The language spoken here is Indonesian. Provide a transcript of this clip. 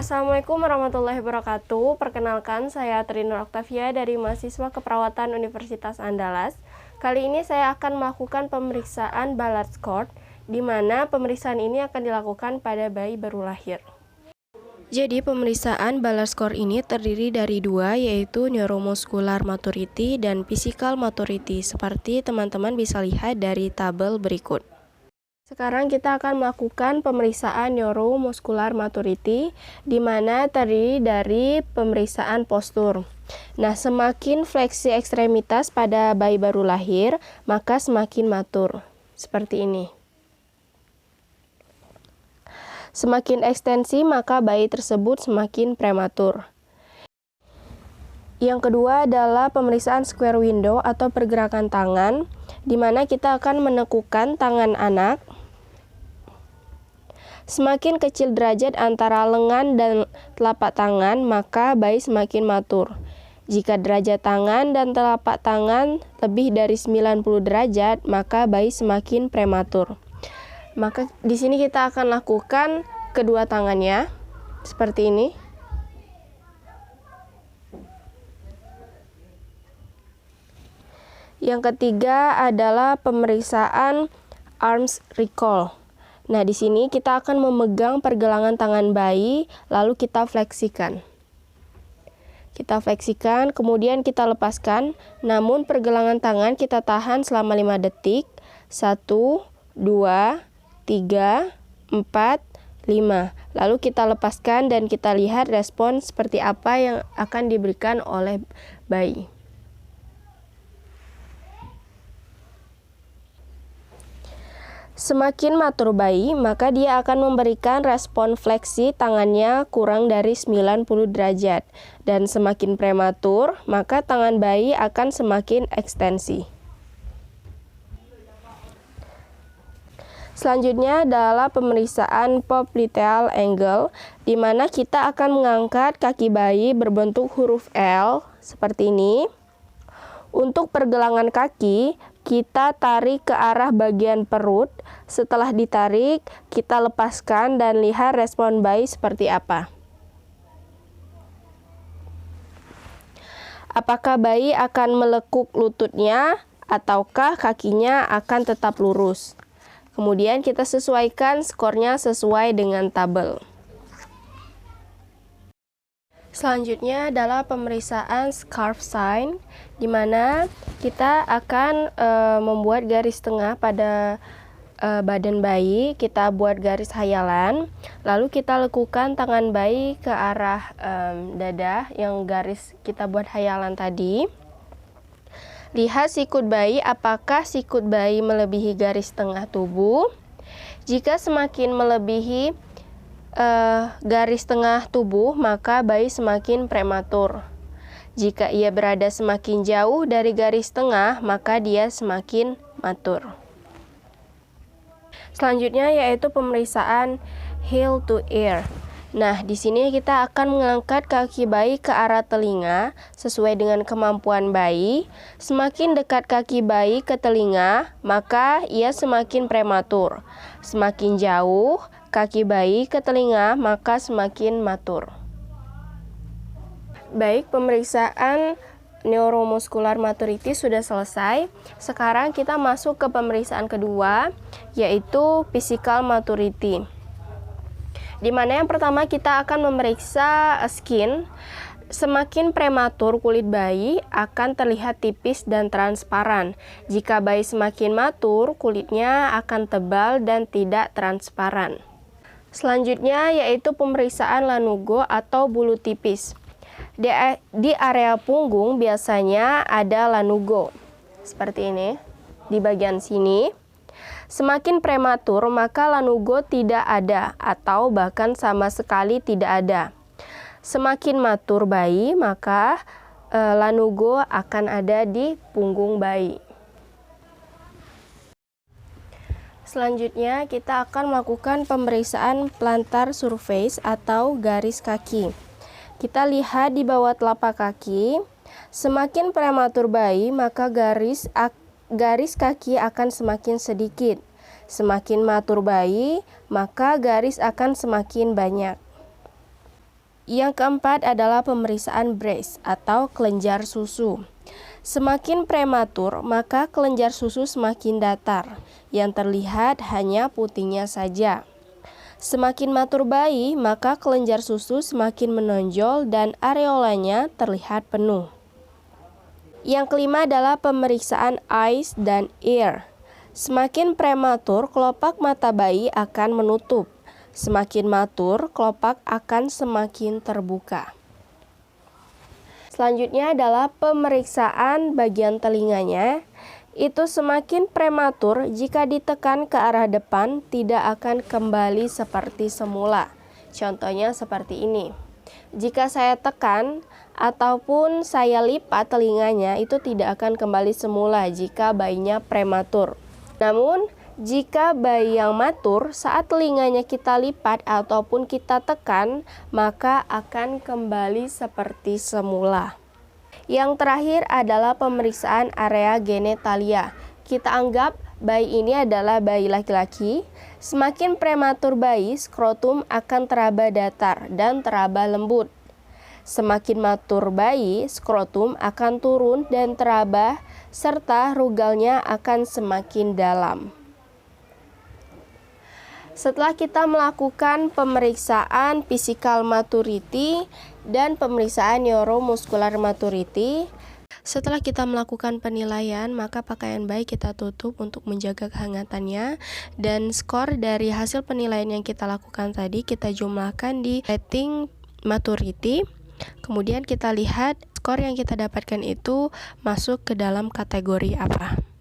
Assalamualaikum warahmatullahi wabarakatuh. Perkenalkan, saya Trinur Oktavia dari mahasiswa keperawatan Universitas Andalas. Kali ini saya akan melakukan pemeriksaan Ballard score, di mana pemeriksaan ini akan dilakukan pada bayi baru lahir. Jadi pemeriksaan Ballard score ini terdiri dari dua, yaitu neuromuscular maturity dan physical maturity, seperti teman-teman bisa lihat dari tabel berikut. Sekarang kita akan melakukan pemeriksaan neuromuscular maturity, di mana terdiri dari pemeriksaan postur. Nah, semakin fleksi ekstremitas pada bayi baru lahir, maka semakin matur. Seperti ini. Semakin ekstensi, maka bayi tersebut semakin prematur. Yang kedua adalah pemeriksaan square window atau pergerakan tangan, di mana kita akan menekukan tangan anak. Semakin kecil derajat antara lengan dan telapak tangan, maka bayi semakin matur. Jika derajat tangan dan telapak tangan lebih dari 90 derajat, maka bayi semakin prematur. Maka di sini kita akan lakukan kedua tangannya seperti ini. Yang ketiga adalah pemeriksaan arms recall. Nah, di sini kita akan memegang pergelangan tangan bayi, lalu kita fleksikan. Kita fleksikan, kemudian kita lepaskan, namun pergelangan tangan kita tahan selama 5 detik. 1, 2, 3, 4, 5. Lalu kita lepaskan dan kita lihat respon seperti apa yang akan diberikan oleh bayi. Semakin matur bayi, maka dia akan memberikan respon fleksi tangannya kurang dari 90 derajat. Dan semakin prematur, maka tangan bayi akan semakin ekstensi. Selanjutnya adalah pemeriksaan popliteal angle, di mana kita akan mengangkat kaki bayi berbentuk huruf L, seperti ini. Untuk pergelangan kaki, kita tarik ke arah bagian perut. Setelah ditarik, kita lepaskan dan lihat respon bayi seperti apa. Apakah bayi akan melekuk lututnya ataukah kakinya akan tetap lurus? Kemudian kita sesuaikan skornya sesuai dengan tabel. Selanjutnya adalah pemeriksaan scarf sign, di mana kita akan membuat garis tengah pada badan bayi. Kita buat garis hayalan, lalu kita lekukan tangan bayi ke arah dada yang garis kita buat hayalan tadi. Lihat sikut bayi, apakah sikut bayi melebihi garis tengah tubuh. Jika semakin melebihi garis tengah tubuh, maka bayi semakin prematur. Jika ia berada semakin jauh dari garis tengah, maka dia semakin matur. Selanjutnya yaitu pemeriksaan heel to ear. Nah, di sini kita akan mengangkat kaki bayi ke arah telinga sesuai dengan kemampuan bayi. Semakin dekat kaki bayi ke telinga, maka ia semakin prematur. Semakin jauh kaki bayi ke telinga, maka semakin matur. Baik, pemeriksaan neuromuscular maturity sudah selesai. Sekarang kita masuk ke pemeriksaan kedua, yaitu physical maturity. Di mana yang pertama kita akan memeriksa skin. Semakin prematur kulit bayi akan terlihat tipis dan transparan. Jika bayi semakin matur, kulitnya akan tebal dan tidak transparan. Selanjutnya yaitu pemeriksaan lanugo atau bulu tipis. Di area punggung biasanya ada lanugo, seperti ini, di bagian sini. Semakin prematur, maka lanugo tidak ada atau bahkan sama sekali tidak ada. Semakin matur bayi, maka lanugo akan ada di punggung bayi. Selanjutnya, kita akan melakukan pemeriksaan plantar surface atau garis kaki. Kita lihat di bawah telapak kaki, semakin prematur bayi, maka garis kaki akan semakin sedikit. Semakin matur bayi, maka garis akan semakin banyak. Yang keempat adalah pemeriksaan breast atau kelenjar susu. Semakin prematur, maka kelenjar susu semakin datar, yang terlihat hanya putihnya saja. Semakin matur bayi, maka kelenjar susu semakin menonjol dan areolanya terlihat penuh. Yang kelima adalah pemeriksaan eyes dan ear. Semakin prematur, kelopak mata bayi akan menutup. Semakin matur, kelopak akan semakin terbuka. Selanjutnya adalah pemeriksaan bagian telinganya. Itu semakin prematur, jika ditekan ke arah depan tidak akan kembali seperti semula. Contohnya seperti ini. Jika saya tekan ataupun saya lipat telinganya, itu tidak akan kembali semula jika bayinya prematur. Namun, jika bayi yang matur, saat telinganya kita lipat ataupun kita tekan, maka akan kembali seperti semula. Yang terakhir adalah pemeriksaan area genitalia. Kita anggap bayi ini adalah bayi laki-laki. Semakin prematur bayi, skrotum akan teraba datar dan teraba lembut. Semakin matur bayi, skrotum akan turun dan teraba, serta rugalnya akan semakin dalam. Setelah kita melakukan pemeriksaan physical maturity dan pemeriksaan neuromuscular maturity, setelah kita melakukan penilaian, maka pakaian bayi kita tutup untuk menjaga kehangatannya, dan skor dari hasil penilaian yang kita lakukan tadi kita jumlahkan di rating maturity. Kemudian kita lihat skor yang kita dapatkan itu masuk ke dalam kategori apa.